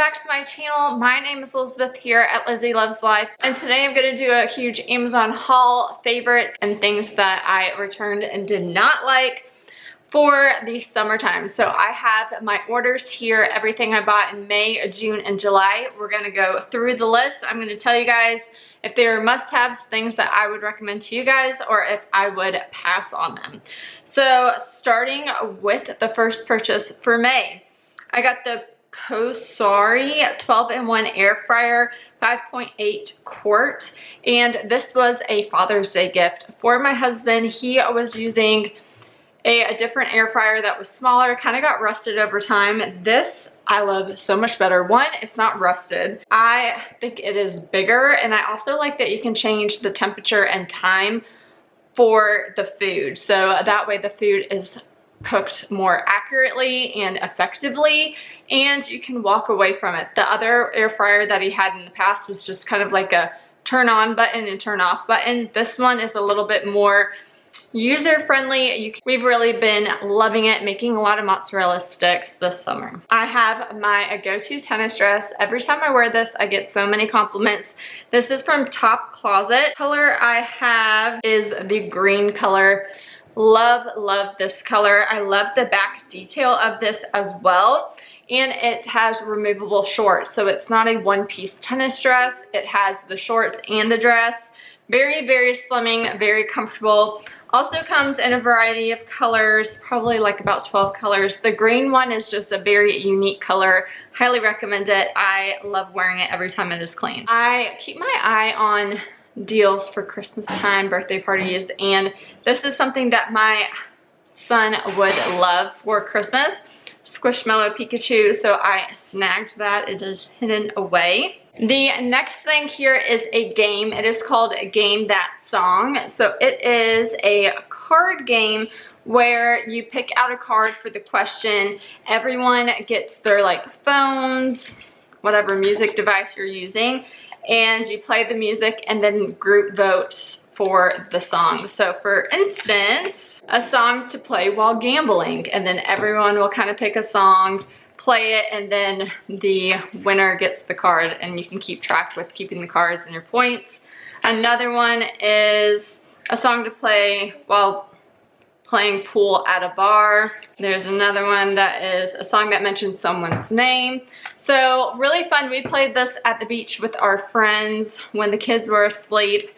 back to my channel. My name is Elizabeth here at Lizzie Loves Life, and today I'm going to do a huge Amazon haul, favorites, and things that I returned and did not like for the summertime. So I have my orders here, everything I bought in May, June, and July. We're going to go through the list. I'm going to tell you guys if they are must-haves, things that I would recommend to you guys, or if I would pass on them. So starting with the first purchase for May, I got the Kosari 12-in-1 air fryer, 5.8 quart, and this was a Father's Day gift for my husband. He was using a different air fryer that was smaller, kind of got rusted over time. This I love so much better. One, it's not rusted. I think it is bigger, and I also like that you can change the temperature and time for the food, so that way the food is cooked more accurately and effectively, and you can walk away from it. The other air fryer that he had in the past was just kind of like a turn on button and turn off button. This one is a little bit more user-friendly. We've really been loving it, making a lot of mozzarella sticks this summer. I have my go-to tennis dress. Every time I wear this, I get so many compliments. This is from Top Closet. Color I have is the green color. Love this color. I love the back detail of this as well, and it has removable shorts, so it's not a one-piece tennis dress. It has the shorts and the dress. Very slimming, very comfortable. Also comes in a variety of colors, probably like about 12 colors. The green one is just a very unique color. Highly recommend it. I love wearing it every time it is clean. I keep my eye on deals for Christmas time, birthday parties, and this is something that my son would love for Christmas. Squishmallow Pikachu, so I snagged that. It is hidden away. The next thing here is a game. It is called Game That Song. So it is a card game where you pick out a card for the question. Everyone gets their phones, whatever music device you're using, and you play the music and then group vote for the song. So for instance, a song to play while gambling, and then everyone will kind of pick a song, play it, and then the winner gets the card, and you can keep track with keeping the cards and your points. Another one is a song to play while playing pool at a bar. There's another one that is a song that mentions someone's name. So really fun. We played this at the beach with our friends when the kids were asleep.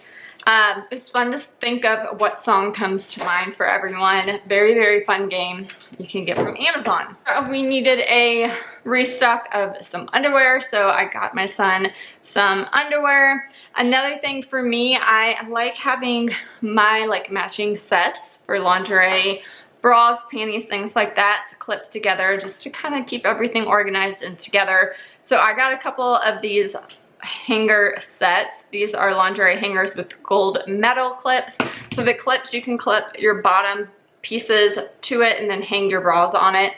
It's fun to think of what song comes to mind for everyone. Very fun game you can get from Amazon. We needed a restock of some underwear, so I got my son some underwear. Another thing for me, I like having my matching sets for lingerie, bras, panties, things like that to clip together just to kind of keep everything organized and together. So I got a couple of these hanger sets. These are lingerie hangers with gold metal clips. So the clips, you can clip your bottom pieces to it and then hang your bras on it.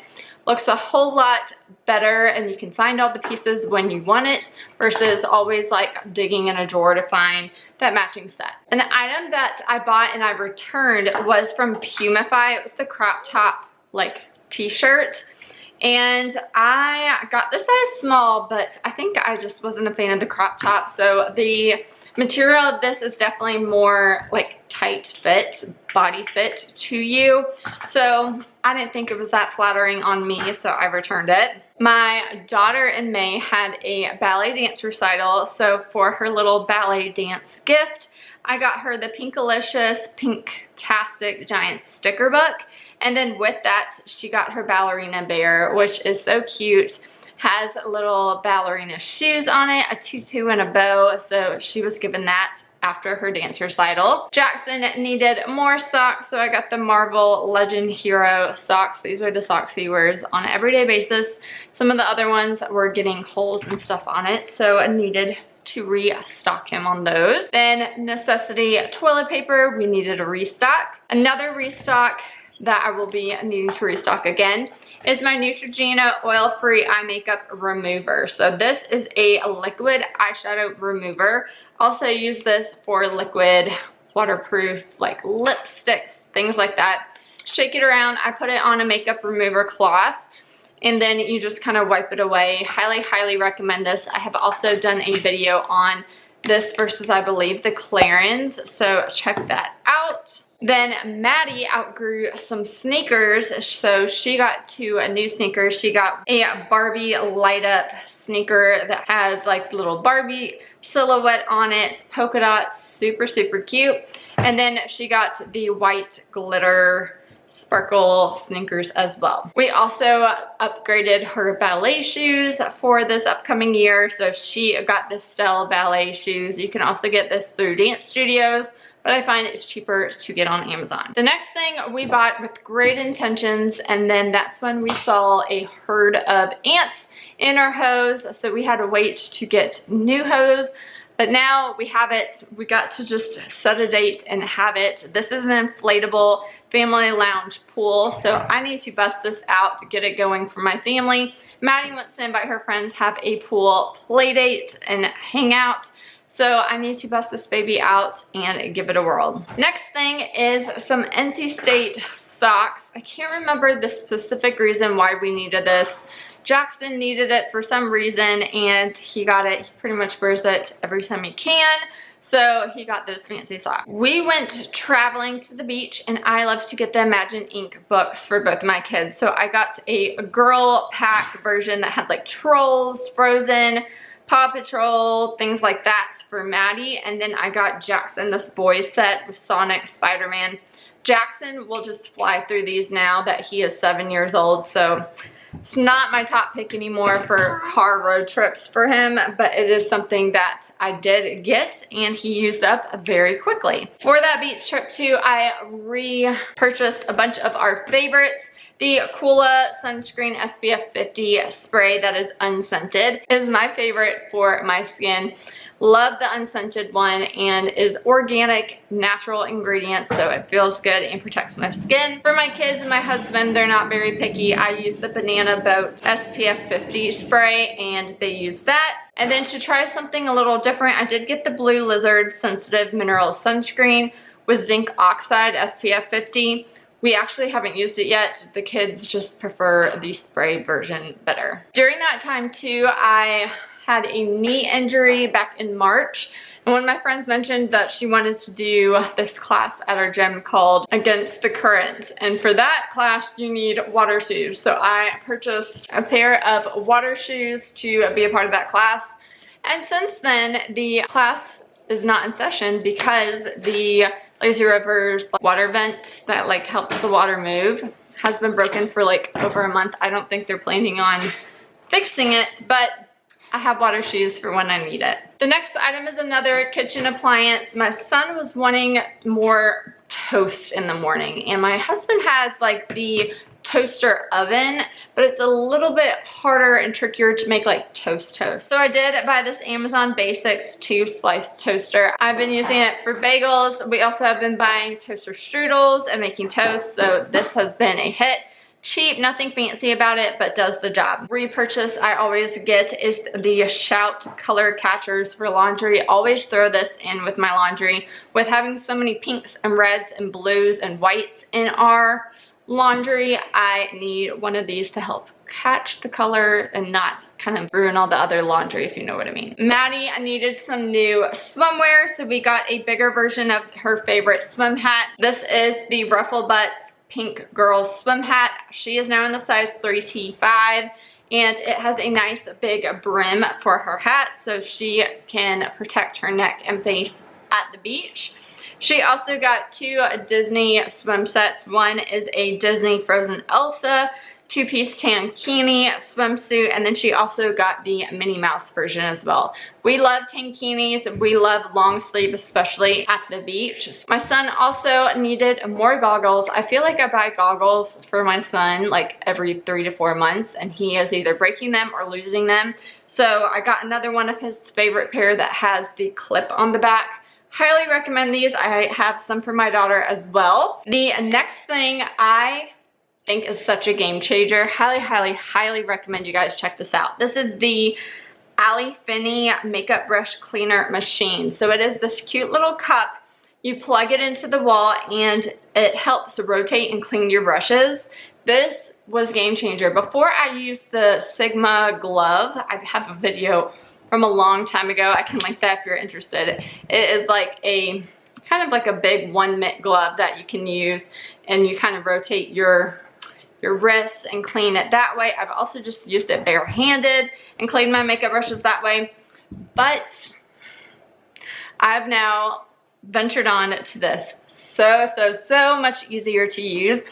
Looks a whole lot better, and you can find all the pieces when you want it versus always digging in a drawer to find that matching set. An item that I bought and I returned was from Pumify. It was the crop top t-shirt. And I got this size small, but I think I just wasn't a fan of the crop top. So the material of this is definitely more tight fit, body fit to you. So I didn't think it was that flattering on me, so I returned it. My daughter in May had a ballet dance recital. So for her little ballet dance gift, I got her the Pinkalicious Pinktastic Giant sticker book. And then with that, she got her ballerina bear, which is so cute. Has little ballerina shoes on it, a tutu and a bow. So she was given that after her dance recital. Jackson needed more socks, so I got the Marvel Legend Hero socks. These are the socks he wears on an everyday basis. Some of the other ones were getting holes and stuff on it, so I needed to restock him on those. Then necessity toilet paper, we needed a restock. Another restock that I will be needing to restock again is my Neutrogena oil-free eye makeup remover. So this is a liquid eyeshadow remover. Also use this for liquid waterproof lipsticks, things like that. Shake it around. I put it on a makeup remover cloth, and then you just kind of wipe it away. Highly recommend this. I have also done a video on this versus, I believe, the Clarins, so check that out. Then Maddie outgrew some sneakers, so she got 2 new sneakers. She got a Barbie light up sneaker that has like the little Barbie silhouette on it, polka dots, super cute. And then she got the white glitter sparkle sneakers as well. We also upgraded her ballet shoes for this upcoming year, so she got the Stella ballet shoes. You can also get this through dance studios, but I find it's cheaper to get on Amazon. The next thing we bought with great intentions, and then that's when we saw a herd of ants in our hose, so we had to wait to get new hose. But now we have it. We got to just set a date and have it. This is an inflatable family lounge pool, so I need to bust this out to get it going for my family. Maddie wants to invite her friends, have a pool play date and hang out. So I need to bust this baby out and give it a whirl. Next thing is some NC State socks. I can't remember the specific reason why we needed this. Jackson needed it for some reason and he got it. He pretty much wears it every time he can. So he got those fancy socks. We went traveling to the beach and I love to get the Imagine Ink books for both of my kids. So I got a girl pack version that had like Trolls, Frozen, Paw Patrol, things like that for Maddie. And then I got Jackson this boy set with Sonic, Spider-Man. Jackson will just fly through these now that he is 7 years old. So it's not my top pick anymore for car road trips for him, but it is something that I did get and he used up very quickly. For that beach trip too, I repurchased a bunch of our favorites. The Coola Sunscreen SPF 50 spray that is unscented is my favorite for my skin. Love the unscented one and is organic, natural ingredients, so it feels good and protects my skin. For my kids and my husband, they're not very picky. I use the Banana Boat SPF 50 spray and they use that. And then to try something a little different, I did get the Blue Lizard Sensitive Mineral Sunscreen with zinc oxide SPF 50. We actually haven't used it yet. The kids just prefer the spray version better. During that time too, I had a knee injury back in March. And one of my friends mentioned that she wanted to do this class at our gym called Against the Current. And for that class, you need water shoes. So I purchased a pair of water shoes to be a part of that class. And since then, the class is not in session because the Lazy River's water vent that like helps the water move has been broken for like over a month. I don't think they're planning on fixing it, but I have water shoes for when I need it. The next item is another kitchen appliance. My son was wanting more toast in the morning, and my husband has like the toaster oven, but it's a little bit harder and trickier to make like toast. So I did buy this Amazon Basics 2-slice toaster. I've been using it for bagels. We also have been buying toaster strudels and making toast, so this has been a hit. Cheap, nothing fancy about it, but does the job. Repurchase I always get is the Shout color catchers for laundry. Always throw this in with my laundry. With having so many pinks and reds and blues and whites in our laundry, I need one of these to help catch the color and not kind of ruin all the other laundry, if you know what I mean. Maddie needed some new swimwear, so we got a bigger version of her favorite swim hat. This is the Ruffle Butts Pink Girl swim hat. She is now in the size 3T5 and it has a nice big brim for her hat so she can protect her neck and face at the beach. She also got 2 Disney swim sets. One is a Disney Frozen Elsa 2-piece tankini swimsuit, and then she also got the Minnie Mouse version as well. We love tankinis. We love long sleeve, especially at the beach. My son also needed more goggles. I feel like I buy goggles for my son like every 3 to 4 months, and he is either breaking them or losing them. So I got another one of his favorite pair that has the clip on the back. Highly recommend these. I have some for my daughter as well. The next thing I think is such a game changer. Highly recommend you guys check this out. This is the Ali Finney makeup brush cleaner machine. So it is this cute little cup. You plug it into the wall and it helps rotate and clean your brushes. This was game changer. Before I used the Sigma glove, I have a video from a long time ago. I can link that if you're interested. It is like a kind of like a big 1 mitt glove that you can use, and you kind of rotate your wrists and clean it that way. I've also just used it barehanded and cleaned my makeup brushes that way. But I've now ventured on to this. So much easier to use.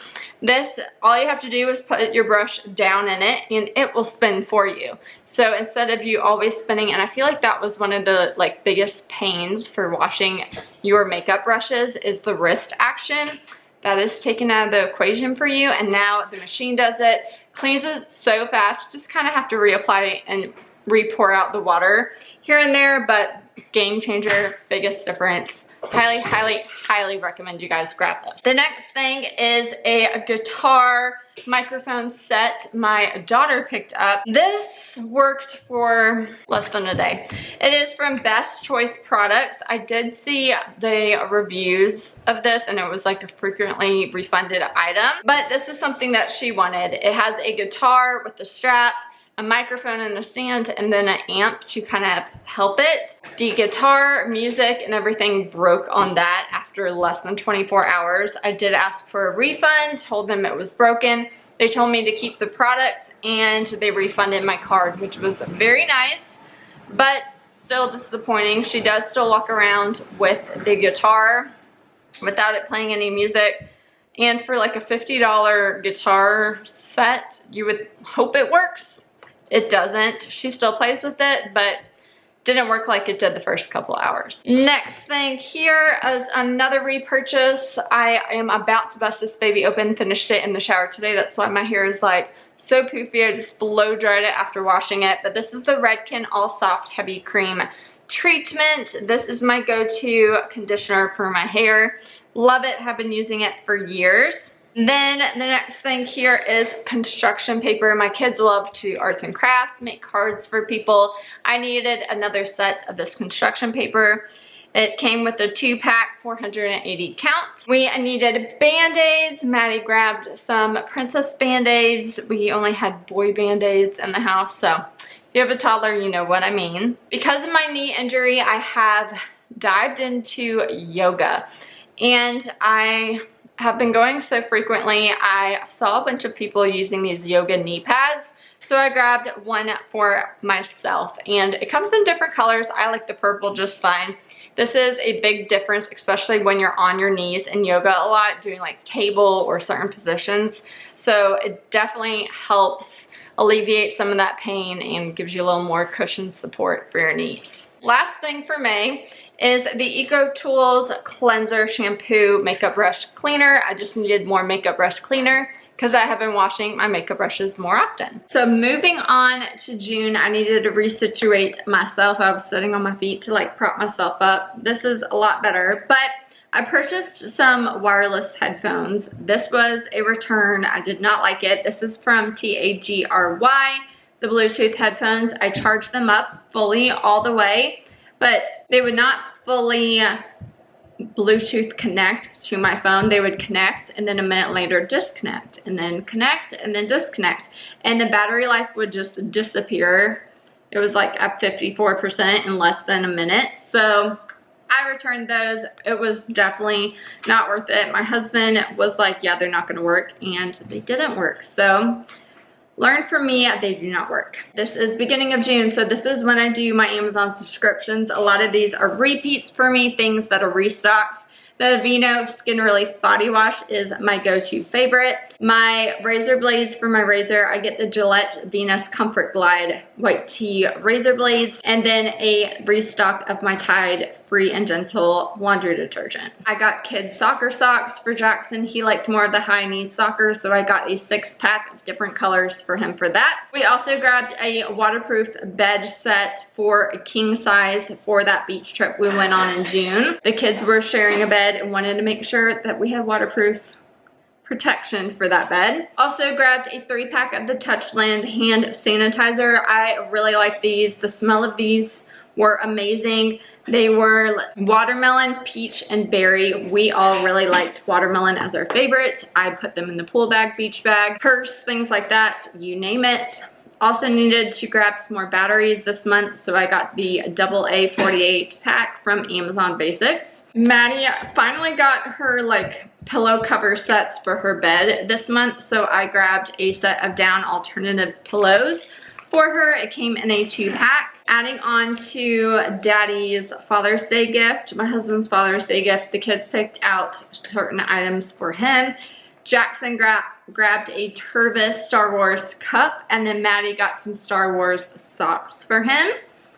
This, all you have to do is put your brush down in it and it will spin for you. So instead of you always spinning, and I feel like that was one of the like biggest pains for washing your makeup brushes, is the wrist action. That is taken out of the equation for you, and now the machine does it, cleans it so fast. You just kind of have to reapply and re-pour out the water here and there, but game changer, biggest difference. Highly recommend you guys grab this. The next thing is a guitar microphone set my daughter picked up. This worked for less than a day. It is from Best Choice Products. I did see the reviews of this and it was like a frequently refunded item, but this is something that she wanted. It has a guitar with a strap, a microphone and a stand, and then an amp to kind of help it. The guitar, music, and everything broke on that after less than 24 hours. I did ask for a refund, told them it was broken. They told me to keep the product and they refunded my card, which was very nice, but still disappointing. She does still walk around with the guitar without it playing any music. And for like a $50 guitar set, you would hope it works. It doesn't. She still plays with it, but didn't work like it did the first couple hours. Next thing here is another repurchase. I am about to bust this baby open, finished it in the shower today. That's why my hair is like so poofy. I just blow dried it after washing it. But this is the Redken All Soft Heavy Cream Treatment. This is my go-to conditioner for my hair. Love it, have been using it for years. Then the next thing here is construction paper. My kids love to do arts and crafts, make cards for people. I needed another set of this construction paper. It came with a 2-pack, 480 counts. We needed Band-Aids. Maddie grabbed some princess Band-Aids. We only had boy Band-Aids in the house, so if you have a toddler, you know what I mean. Because of my knee injury, I have dived into yoga, and I have been going so frequently. I saw a bunch of people using these yoga knee pads, so I grabbed one for myself, and it comes in different colors. I like the purple just fine. This is a big difference, especially when you're on your knees in yoga a lot, doing like table or certain positions. So it definitely helps alleviate some of that pain and gives you a little more cushion support for your knees. Last thing for May is the Eco Tools Cleanser Shampoo Makeup Brush Cleaner. I just needed more makeup brush cleaner because I have been washing my makeup brushes more often. So moving on to June, I needed to resituate myself. I was sitting on my feet to like prop myself up. This is a lot better, but I purchased some wireless headphones. This was a return. I did not like it. This is from TAGRY, the Bluetooth headphones. I charged them up fully all the way, but they would not fully Bluetooth connect to my phone. They would connect and then a minute later disconnect, and then connect and then disconnect, and the battery life would just disappear. It was like at 54% in less than a minute. So I returned those. It was definitely not worth it. My husband was like, yeah, they're not gonna work, and they didn't work. So learn from me, they do not work. This is beginning of June, so this is when I do my Amazon subscriptions. A lot of these are repeats for me, things that are restocks. The Vino Skin Relief Body Wash is my go-to favorite. My razor blades for my razor, I get the Gillette Venus Comfort Glide White Tea razor blades, and then a restock of my Tide Free and Gentle laundry detergent. I got kids soccer socks for Jackson. He liked more of the high knee soccer, so I got a 6-pack of different colors for him for that. We also grabbed a waterproof bed set for a king size for that beach trip we went on in June. The kids were sharing a bed and wanted to make sure that we had waterproof protection for that bed. Also grabbed a 3-pack of the Touchland hand sanitizer. I really like these. The smell of these were amazing. They were watermelon, peach, and berry. We all really liked watermelon as our favorite. I put them in the pool bag, beach bag, purse, things like that, you name it. Also needed to grab some more batteries this month, so I got the AA 48 pack from Amazon Basics. Maddie finally got her like pillow cover sets for her bed this month, so I grabbed a set of down alternative pillows for her. It came in a 2-pack. Adding on to Daddy's Father's Day gift, my husband's Father's Day gift, the kids picked out certain items for him. Jackson grabbed a Tervis Star Wars cup, and then Maddie got some Star Wars socks for him.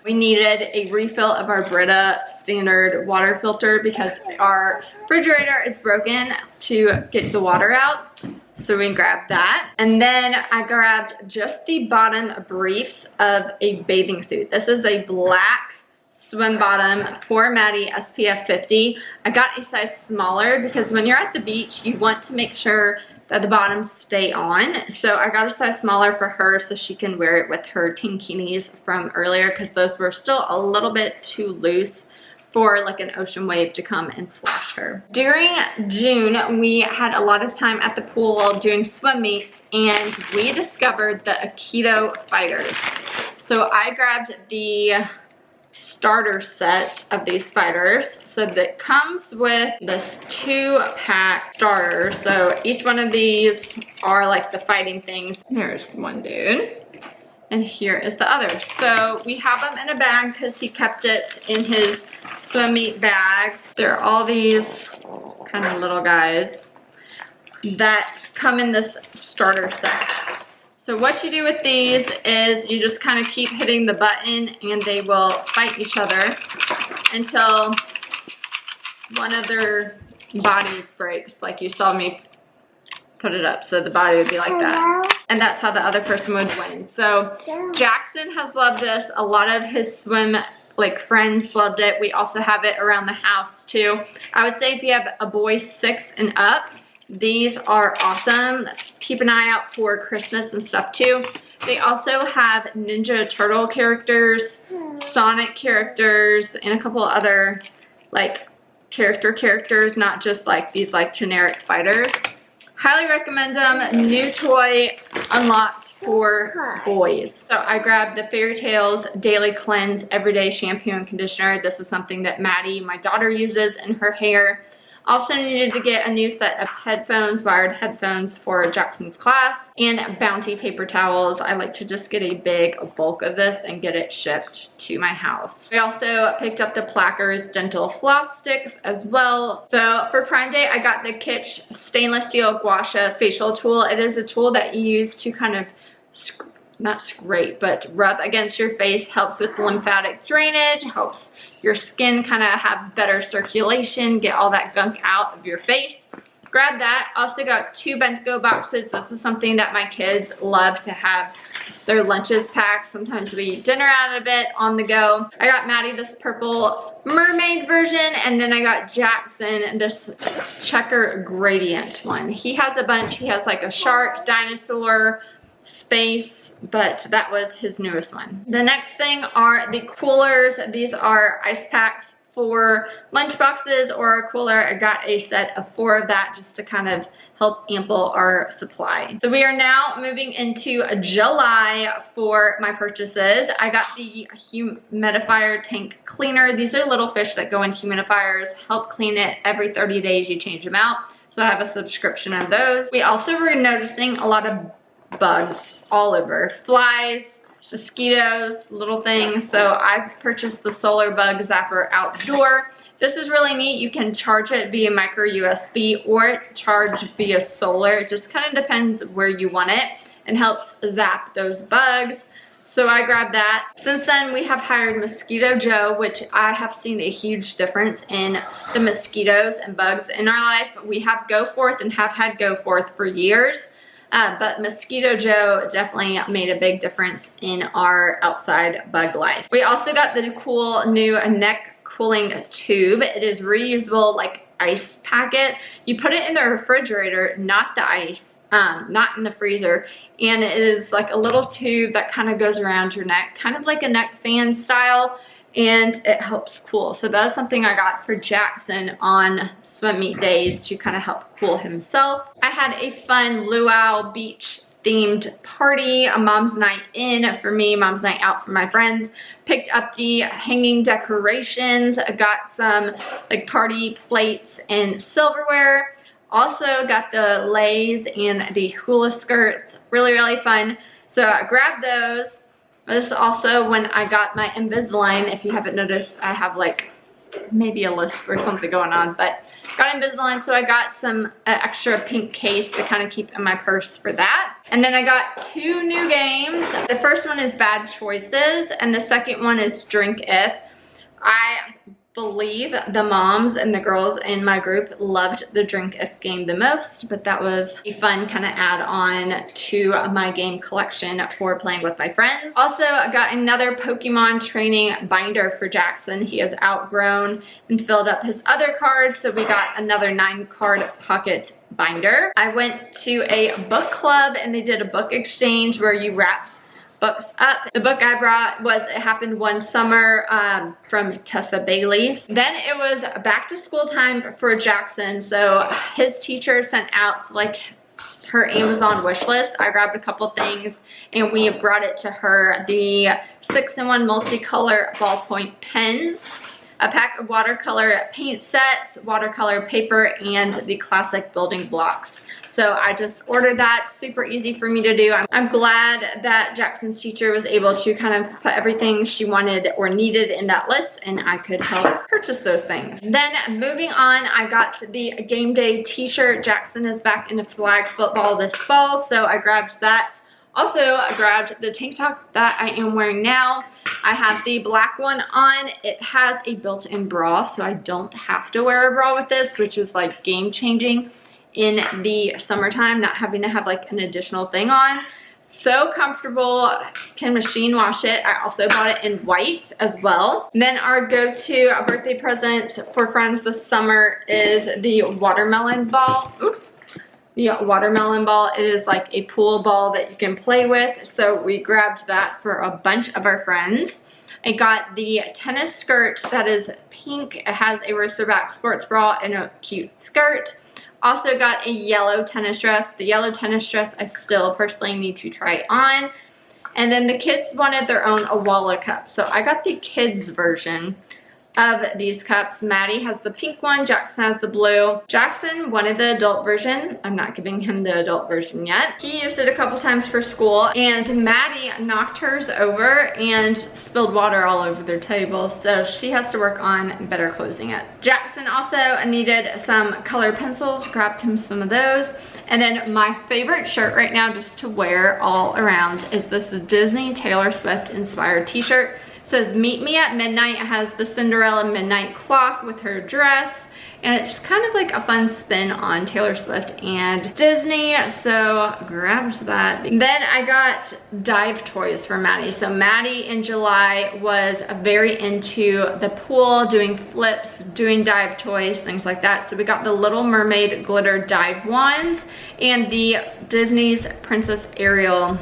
We needed a refill of our Brita standard water filter because our refrigerator is broken to get the water out. So we grabbed that. And then I grabbed just the bottom briefs of a bathing suit. This is a black swim bottom for Maddie, SPF 50. I got a size smaller because when you're at the beach, you want to make sure that the bottoms stay on. So I got a size smaller for her so she can wear it with her tankinis from earlier, because those were still a little bit too loose for like an ocean wave to come and splash her. During June, we had a lot of time at the pool doing swim meets, and we discovered the Aikido fighters. So I grabbed the starter set of these fighters. So that comes with this 2-pack starter. So each one of these are like the fighting things. Here's one dude, and here is the other. So we have them in a bag because he kept it in his swim meet bag. There are all these kind of little guys that come in this starter set. So what you do with these is you just kind of keep hitting the button and they will fight each other until one of their bodies breaks, like you saw me put it up. So the body would be like that. And that's how the other person would win. So Jackson has loved this. A lot of his swim friends loved it. We also have it around the house too. I would say if you have a boy 6 and up, these are awesome. Keep an eye out for Christmas and stuff too. They also have Ninja Turtle characters, Sonic characters, and a couple other like characters, not just like these like generic fighters. Highly recommend them. New toy unlocked for boys. So I grabbed the Fairy Tales Daily Cleanse Everyday Shampoo and Conditioner. This is something that Maddie, my daughter, uses in her hair. Also needed to get a new set of headphones, wired headphones for Jackson's class, and Bounty paper towels. I like to just get a big bulk of this and get it shipped to my house. We also picked up the Plackers dental floss sticks as well. So for Prime Day, I got the Kitsch stainless steel gua sha facial tool. It is a tool that you use to kind of not scrape, but rub against your face. Helps with lymphatic drainage, helps your skin kind of have better circulation, get all that gunk out of your face. Grab that. Also got 2 bento boxes. This is something that my kids love to have their lunches packed. Sometimes we eat dinner out of it on the go. I got Maddie this purple mermaid version, and then I got Jackson this checker gradient one. He has a bunch. He has like a shark, dinosaur, space, but that was his newest one. The next thing are the coolers. These are ice packs for lunch boxes or a cooler. I got a set of 4 of that just to kind of help ample our supply. So we are now moving into July for my purchases. I got the humidifier tank cleaner. These are little fish that go in humidifiers, help clean it. Every 30 days you change them out. So I have a subscription of those. We also were noticing a lot of bugs all over. Flies, mosquitoes, little things. So I purchased the Solar Bug Zapper Outdoor. This is really neat. You can charge it via micro USB or charge via solar. It just kind of depends where you want it, and helps zap those bugs. So I grabbed that. Since then, we have hired Mosquito Joe, which I have seen a huge difference in the mosquitoes and bugs in our life. We have Go Forth and have had Go Forth for years. But Mosquito Joe definitely made a big difference in our outside bug life. We also got the cool new neck cooling tube. It is reusable like ice packet. You put it in the refrigerator, not the ice, not in the freezer. And it is like a little tube that kind of goes around your neck, kind of like a neck fan style. and it helps cool. So that's something I got for Jackson on swim meet days to kind of help cool himself. I had a fun luau beach themed party, a mom's night in for me, mom's night out for my friends. Picked up the hanging decorations, got some like party plates and silverware. Also got the leis and the hula skirts, really fun. So I grabbed those. This is also when I got my Invisalign. If you haven't noticed, I have like maybe a lisp or something going on, but got Invisalign, so I got some extra pink case to kind of keep in my purse for that. And then I got 2 new games. The first one is Bad Choices, and the second one is Drink If. I believe the moms and the girls in my group loved the Drink If game the most, but that was a fun kind of add-on to my game collection for playing with my friends. Also, I got another Pokemon training binder for Jackson. He has outgrown and filled up his other cards, so we got another 9-card pocket binder. I went to a book club and they did a book exchange where you wrapped books up. The book I brought was It Happened One Summer from Tessa Bailey. Then it was back to school time for Jackson, so his teacher sent out like her Amazon wish list. I grabbed a couple things and we brought it to her. The 6-in-1 multicolor ballpoint pens, a pack of watercolor paint sets, watercolor paper, and the classic building blocks. So I just ordered that. Super easy for me to do. I'm glad that Jackson's teacher was able to kind of put everything she wanted or needed in that list, and I could help purchase those things. Then moving on, I got the game day t-shirt. Jackson is back into flag football this fall, so I grabbed that. Also, I grabbed the tank top that I am wearing now. I have the black one on. It has a built-in bra, so I don't have to wear a bra with this, which is like game-changing in the summertime, not having to have like an additional thing on. So comfortable, can machine wash it. I also bought it in white as well. And then our go-to birthday present for friends this summer is the watermelon ball. Oops. The watermelon ball. It is like a pool ball that you can play with. So we grabbed that for a bunch of our friends. I got the tennis skirt that is pink. It has a roaster back sports bra and a cute skirt. Also got a yellow tennis dress. The yellow tennis dress I still personally need to try on. And then the kids wanted their own Awala cup. So I got the kids version of these cups. Maddie has the pink one, Jackson has the blue. Jackson wanted the adult version. I'm not giving him the adult version yet. He used it a couple times for school, and Maddie knocked hers over and spilled water all over their table, so she has to work on better closing it. Jackson also needed some color pencils, grabbed him some of those. And then my favorite shirt right now just to wear all around is this Disney Taylor Swift inspired t-shirt. It says meet me at midnight. It has the Cinderella midnight clock with her dress, and it's kind of like a fun spin on Taylor Swift and Disney, so grabbed that. Then I got dive toys for Maddie. So Maddie in July was very into the pool, doing flips, doing dive toys, things like that. So we got the Little Mermaid glitter dive wands and the Disney's Princess Ariel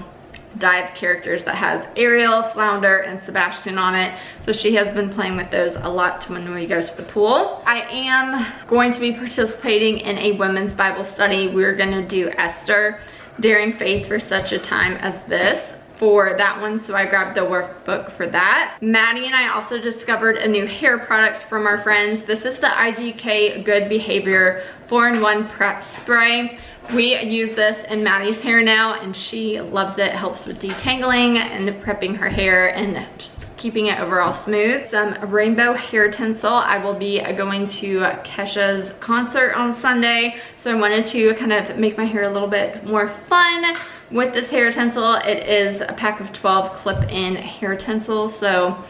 dive characters that has Ariel, Flounder, and Sebastian on it. So she has been playing with those a lot when we go to the pool. I am going to be participating in a women's Bible study. We're gonna do Esther, Daring Faith for Such a Time as This for that one, so I grabbed the workbook for that. Maddie and I also discovered a new hair product from our friends. This is the IGK Good Behavior 4-in-1 Prep Spray. We use this in Maddie's hair now, and she loves it. It helps with detangling and prepping her hair and just keeping it overall smooth. Some rainbow hair tinsel. I will be going to Kesha's concert on Sunday, so I wanted to kind of make my hair a little bit more fun with this hair tinsel. It is a pack of 12 clip-in hair tinsels, so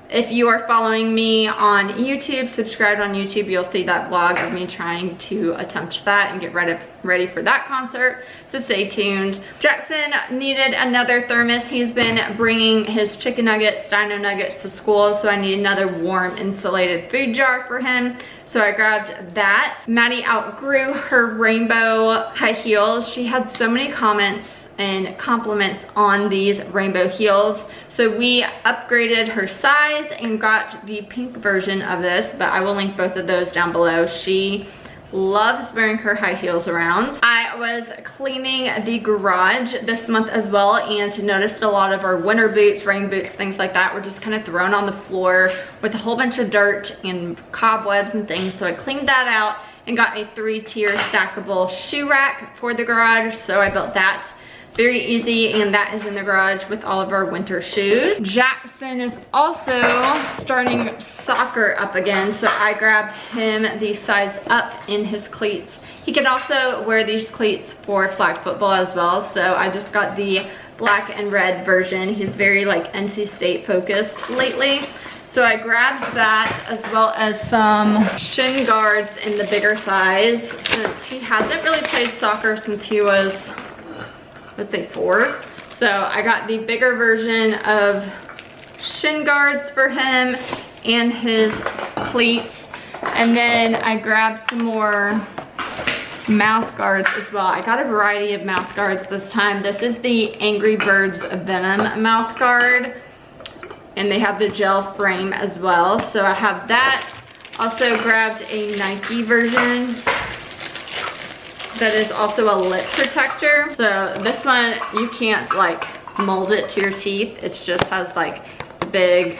if you are following me on YouTube, subscribed on YouTube, you'll see that vlog of me trying to attempt that and get ready for that concert, so stay tuned. Jackson needed another thermos. He's been bringing his chicken nuggets, dino nuggets to school, so I need another warm insulated food jar for him. So I grabbed that. Maddie outgrew her rainbow high heels. She had so many comments and compliments on these rainbow heels. So we upgraded her size and got the pink version of this, but I will link both of those down below. She loves wearing her high heels around. I was cleaning the garage this month as well and noticed a lot of our winter boots, rain boots, things like that were just kind of thrown on the floor with a whole bunch of dirt and cobwebs and things. So I cleaned that out and got a 3-tier stackable shoe rack for the garage. So I built that. Very easy, and that is in the garage with all of our winter shoes. Jackson is also starting soccer up again, so I grabbed him the size up in his cleats. He can also wear these cleats for flag football as well, so I just got the black and red version. He's very like NC State focused lately. So I grabbed that as well as some shin guards in the bigger size since he hasn't really played soccer since he was, let's say 4. So I got the bigger version of shin guards for him and his cleats. And then I grabbed some more mouth guards as well. I got a variety of mouth guards this time. This is the Angry Birds Venom mouth guard. And they have the gel frame as well. So I have that. Also grabbed a Nike version that is also a lip protector. So this one, you can't like mold it to your teeth. It just has like a big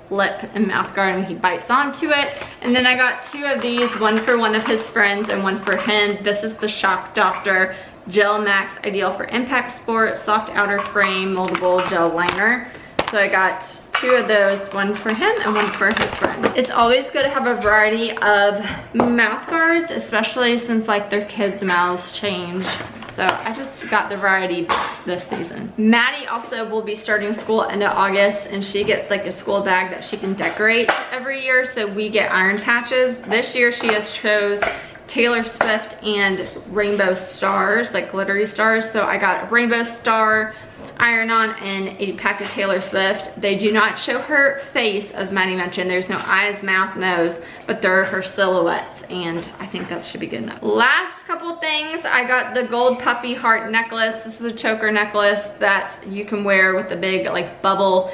lip and mouth guard and he bites onto it. And then I got 2 of these, one for one of his friends and one for him. This is the Shock Doctor Gel Max, ideal for impact sport, soft outer frame, moldable gel liner. So I got 2 of those, one for him and one for his friend. It's always good to have a variety of mouth guards, especially since like their kids' mouths change. So I just got the variety this season. Maddie also will be starting school end of August and she gets like a school bag that she can decorate every year. So we get iron patches. This year she has chose Taylor Swift and rainbow stars, like glittery stars. So I got a rainbow star iron-on and a pack of Taylor Swift. They do not show her face, as Maddie mentioned. There's no eyes, mouth, nose, but they're her silhouettes, and I think that should be good enough. Last couple things, I got the gold puffy heart necklace. This is a choker necklace that you can wear with a big like bubble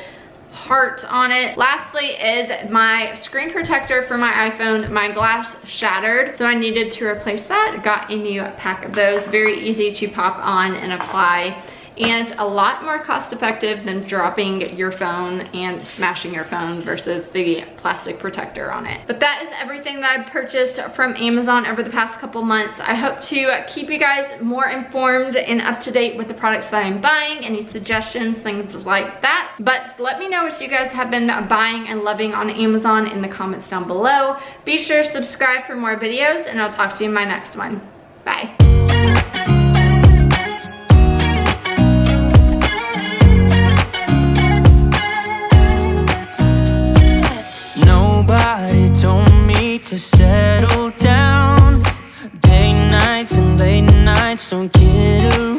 heart on it. Lastly is my screen protector for my iPhone. My glass shattered, so I needed to replace that. Got a new pack of those. Very easy to pop on and apply, and a lot more cost effective than dropping your phone and smashing your phone versus the plastic protector on it. But that is everything that I purchased from Amazon over the past couple months. I hope to keep you guys more informed and up to date with the products that I'm buying, any suggestions, things like that. But let me know what you guys have been buying and loving on Amazon in the comments down below. Be sure to subscribe for more videos, and I'll talk to you in my next one. Bye. Nobody told me to settle down. Day nights and late nights don't get around.